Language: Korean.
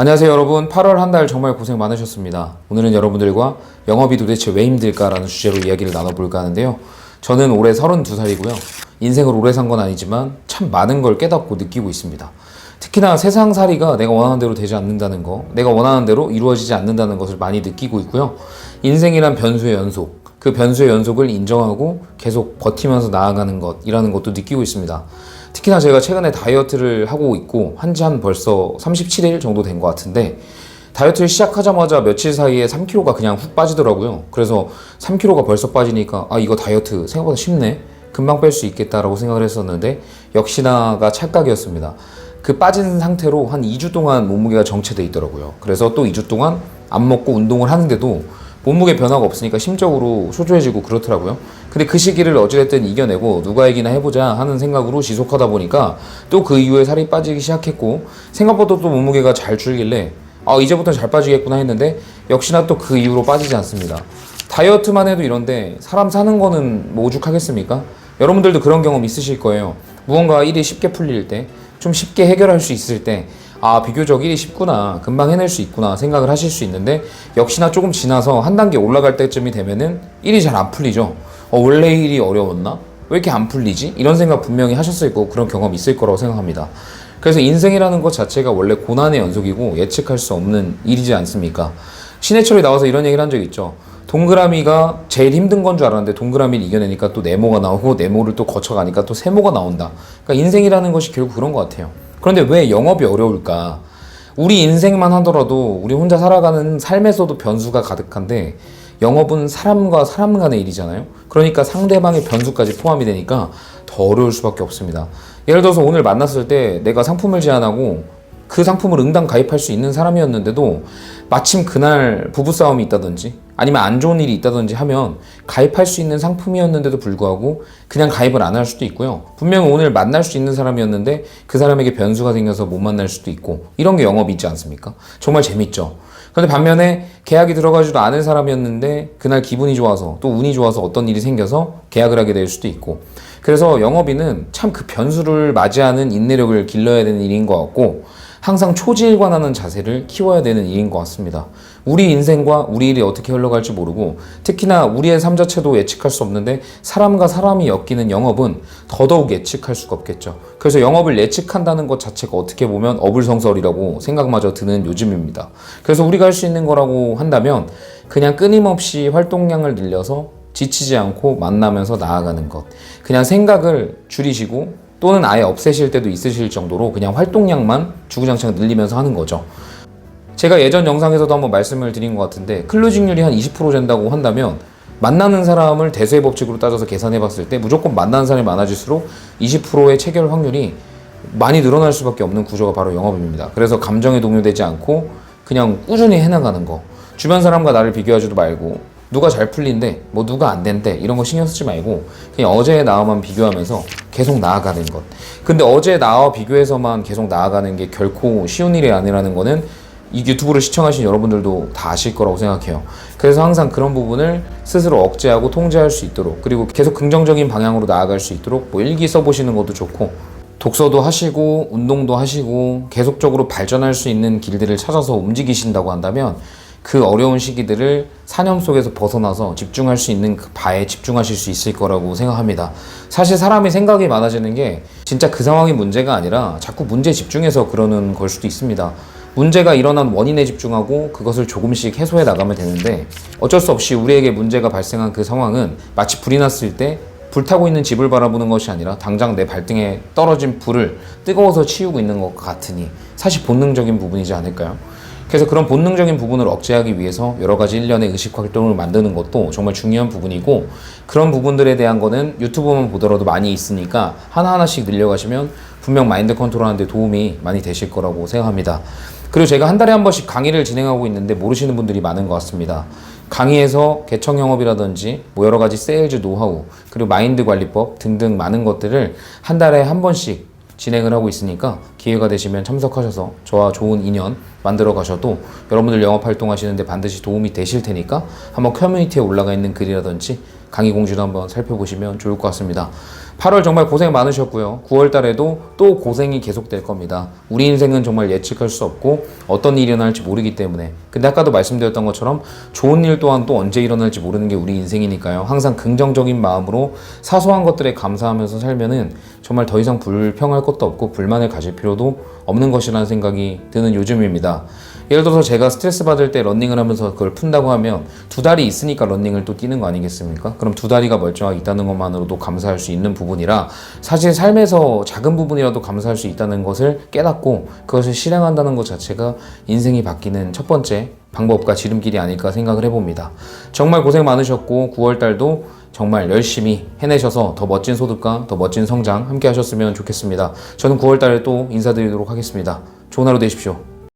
안녕하세요 여러분. 8월 한 달 정말 고생 많으셨습니다. 오늘은 여러분들과 영업이 도대체 왜 힘들까라는 주제로 이야기를 나눠볼까 하는데요. 저는 올해 32살이고요. 인생을 오래 산 건 아니지만 참 많은 걸 깨닫고 느끼고 있습니다. 특히나 세상살이가 내가 원하는 대로 되지 않는다는 거, 내가 원하는 대로 이루어지지 않는다는 것을 많이 느끼고 있고요. 인생이란 변수의 연속, 그 변수의 연속을 인정하고 계속 버티면서 나아가는 것이라는 것도 느끼고 있습니다. 특히나 제가 최근에 다이어트를 하고 있고 한지 벌써 37일 정도 된 것 같은데, 다이어트를 시작하자마자 며칠 사이에 3kg가 그냥 훅 빠지더라고요. 그래서 3kg가 벌써 빠지니까 이거 다이어트 생각보다 쉽네, 금방 뺄 수 있겠다라고 생각을 했었는데 역시나가 착각이었습니다. 그 빠진 상태로 한 2주 동안 몸무게가 정체돼 있더라고요. 그래서 또 2주 동안 안 먹고 운동을 하는데도 몸무게 변화가 없으니까 심적으로 초조해지고 그렇더라고요. 근데 그 시기를 어찌됐든 이겨내고 누가 얘기나 해보자 하는 생각으로 지속하다 보니까 또 그 이후에 살이 빠지기 시작했고, 생각보다 또 몸무게가 잘 줄길래 이제부터 잘 빠지겠구나 했는데 역시나 또 그 이후로 빠지지 않습니다. 다이어트만 해도 이런데 사람 사는 거는 뭐 오죽하겠습니까? 여러분들도 그런 경험 있으실 거예요. 무언가 일이 쉽게 풀릴 때, 좀 쉽게 해결할 수 있을 때 비교적 일이 쉽구나, 금방 해낼 수 있구나 생각을 하실 수 있는데, 역시나 조금 지나서 한 단계 올라갈 때쯤이 되면은 일이 잘 안 풀리죠. 원래 일이 어려웠나? 왜 이렇게 안 풀리지? 이런 생각 분명히 하셨을 거고 그런 경험 있을 거라고 생각합니다. 그래서 인생이라는 것 자체가 원래 고난의 연속이고 예측할 수 없는 일이지 않습니까? 신해철이 나와서 이런 얘기를 한 적이 있죠. 동그라미가 제일 힘든 건 줄 알았는데 동그라미를 이겨내니까 또 네모가 나오고, 네모를 또 거쳐가니까 또 세모가 나온다. 그러니까 인생이라는 것이 결국 그런 것 같아요. 그런데 왜 영업이 어려울까? 우리 인생만 하더라도 우리 혼자 살아가는 삶에서도 변수가 가득한데, 영업은 사람과 사람 간의 일이잖아요. 그러니까 상대방의 변수까지 포함이 되니까 더 어려울 수밖에 없습니다. 예를 들어서 오늘 만났을 때 내가 상품을 제안하고 그 상품을 응당 가입할 수 있는 사람이었는데도 마침 그날 부부싸움이 있다든지 아니면 안 좋은 일이 있다든지 하면 가입할 수 있는 상품이었는데도 불구하고 그냥 가입을 안 할 수도 있고요. 분명 오늘 만날 수 있는 사람이었는데 그 사람에게 변수가 생겨서 못 만날 수도 있고, 이런 게 영업이 있지 않습니까? 정말 재밌죠. 그런데 반면에 계약이 들어가지도 않은 사람이었는데 그날 기분이 좋아서 또 운이 좋아서 어떤 일이 생겨서 계약을 하게 될 수도 있고, 그래서 영업인은 참 그 변수를 맞이하는 인내력을 길러야 되는 일인 것 같고, 항상 초지일관하는 자세를 키워야 되는 일인 것 같습니다. 우리 인생과 우리 일이 어떻게 흘러갈지 모르고, 특히나 우리의 삶 자체도 예측할 수 없는데 사람과 사람이 엮이는 영업은 더더욱 예측할 수가 없겠죠. 그래서 영업을 예측한다는 것 자체가 어떻게 보면 어불성설이라고 생각마저 드는 요즘입니다. 그래서 우리가 할 수 있는 거라고 한다면 그냥 끊임없이 활동량을 늘려서 지치지 않고 만나면서 나아가는 것, 그냥 생각을 줄이시고 또는 아예 없애실 때도 있으실 정도로 그냥 활동량만 주구장창 늘리면서 하는 거죠. 제가 예전 영상에서도 한번 말씀을 드린 것 같은데, 클로징률이 한 20% 된다고 한다면 만나는 사람을 대수의 법칙으로 따져서 계산해 봤을 때 무조건 만나는 사람이 많아질수록 20%의 체결 확률이 많이 늘어날 수밖에 없는 구조가 바로 영업입니다. 그래서 감정에 동요되지 않고 그냥 꾸준히 해나가는 거, 주변 사람과 나를 비교하지도 말고 누가 잘 풀린대, 뭐 누가 안 된대, 이런 거 신경 쓰지 말고 그냥 어제의 나와만 비교하면서 계속 나아가는 것. 근데 어제의 나와 비교해서만 계속 나아가는 게 결코 쉬운 일이 아니라는 거는 이 유튜브를 시청하신 여러분들도 다 아실 거라고 생각해요. 그래서 항상 그런 부분을 스스로 억제하고 통제할 수 있도록, 그리고 계속 긍정적인 방향으로 나아갈 수 있도록 뭐 일기 써보시는 것도 좋고, 독서도 하시고 운동도 하시고 계속적으로 발전할 수 있는 길들을 찾아서 움직이신다고 한다면 그 어려운 시기들을 사념 속에서 벗어나서 집중할 수 있는 그 바에 집중하실 수 있을 거라고 생각합니다. 사실 사람이 생각이 많아지는 게 진짜 그 상황이 문제가 아니라 자꾸 문제에 집중해서 그러는 걸 수도 있습니다. 문제가 일어난 원인에 집중하고 그것을 조금씩 해소해 나가면 되는데, 어쩔 수 없이 우리에게 문제가 발생한 그 상황은 마치 불이 났을 때 불타고 있는 집을 바라보는 것이 아니라 당장 내 발등에 떨어진 불을 뜨거워서 치우고 있는 것 같으니 사실 본능적인 부분이지 않을까요? 그래서 그런 본능적인 부분을 억제하기 위해서 여러 가지 일련의 의식 활동을 만드는 것도 정말 중요한 부분이고, 그런 부분들에 대한 거는 유튜브만 보더라도 많이 있으니까 하나하나씩 늘려가시면 분명 마인드 컨트롤 하는데 도움이 많이 되실 거라고 생각합니다. 그리고 제가 한 달에 한 번씩 강의를 진행하고 있는데 모르시는 분들이 많은 것 같습니다. 강의에서 개척 영업이라든지 뭐 여러 가지 세일즈 노하우, 그리고 마인드 관리법 등등 많은 것들을 한 달에 한 번씩 진행을 하고 있으니까 기회가 되시면 참석하셔서 저와 좋은 인연 만들어 가셔도 여러분들 영업 활동하시는데 반드시 도움이 되실 테니까 한번 커뮤니티에 올라가 있는 글이라든지 강의 공지도 한번 살펴보시면 좋을 것 같습니다. 8월 정말 고생 많으셨고요. 9월 달에도 또 고생이 계속될 겁니다. 우리 인생은 정말 예측할 수 없고 어떤 일이 일어날지 모르기 때문에, 근데 아까도 말씀드렸던 것처럼 좋은 일 또한 또 언제 일어날지 모르는 게 우리 인생이니까요. 항상 긍정적인 마음으로 사소한 것들에 감사하면서 살면은 정말 더 이상 불평할 것도 없고 불만을 가질 필요도 없는 것이라는 생각이 드는 요즘입니다. 예를 들어서 제가 스트레스 받을 때 러닝을 하면서 그걸 푼다고 하면 두 다리 있으니까 러닝을 또 뛰는 거 아니겠습니까? 그럼 두 다리가 멀쩡하게 있다는 것만으로도 감사할 수 있는 부분이라, 사실 삶에서 작은 부분이라도 감사할 수 있다는 것을 깨닫고 그것을 실행한다는 것 자체가 인생이 바뀌는 첫 번째 방법과 지름길이 아닐까 생각을 해봅니다. 정말 고생 많으셨고 9월달도 정말 열심히 해내셔서 더 멋진 소득과 더 멋진 성장 함께 하셨으면 좋겠습니다. 저는 9월달에 또 인사드리도록 하겠습니다. 좋은 하루 되십시오.